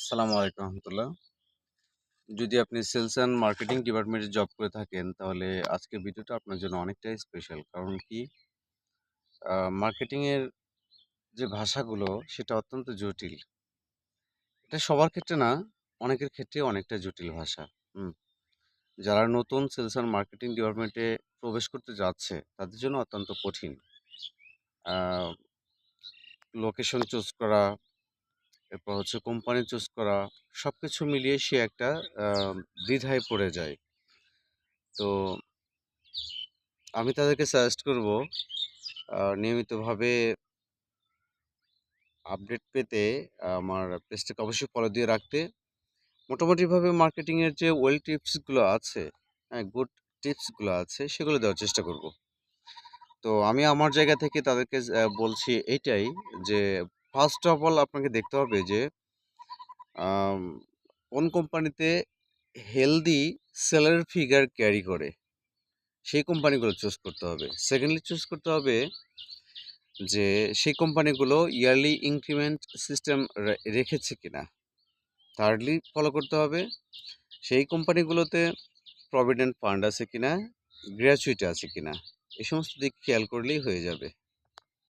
আসসালামু আলাইকুম রহমতুল্লাহ। যদি আপনি সেলস অ্যান্ড মার্কেটিং ডিপার্টমেন্টে জব করে থাকেন, তাহলে আজকের ভিডিওটা আপনার জন্য অনেকটাই স্পেশাল। কারণ কি, মার্কেটিংয়ের যে ভাষাগুলো সেটা অত্যন্ত জটিল। এটা সবার ক্ষেত্রে না, অনেকের ক্ষেত্রে অনেকটা জটিল ভাষা। হুম। যারা নতুন সেলস অ্যান্ড মার্কেটিং ডিপার্টমেন্টে প্রবেশ করতে যাচ্ছে, তাদের জন্য অত্যন্ত কঠিন। লোকেশন চুজ করা, এরপর হচ্ছে কোম্পানি চুজ করা, সবকিছু মিলিয়ে সে একটা দ্বিধায় পড়ে যায়। তো আমি তাদেরকে সাজেস্ট করব নিয়মিতভাবে আপডেট পেতে আমার পেজটাকে অবশ্যই ফলো দিয়ে রাখতে। মোটামুটিভাবে মার্কেটিংয়ের যে ওয়েল টিপসগুলো আছে, হ্যাঁ, গুড টিপসগুলো আছে, সেগুলো দেওয়ার চেষ্টা করব। তো আমি আমার জায়গা থেকে তাদেরকে বলছি এইটাই, যে ফার্স্ট অফ অল আপনাকে দেখতে হবে যে আম, কোন কোম্পানিতে হেলদি সেলারি ফিগার ক্যারি করে, সেই কোম্পানিগুলো চুজ করতে হবে। সেকেন্ডলি চুজ করতে হবে যে সেই কোম্পানিগুলো ইয়ারলি ইনক্রিমেন্ট সিস্টেম রেখেছে কিনা। থার্ডলি ফলো করতে হবে সেই কোম্পানিগুলোতে প্রভিডেন্ট ফান্ড আছে কিনা, গ্র্যাচুইটি আছে কিনা। এই সমস্ত দিক খেয়াল করলেই হয়ে যাবে।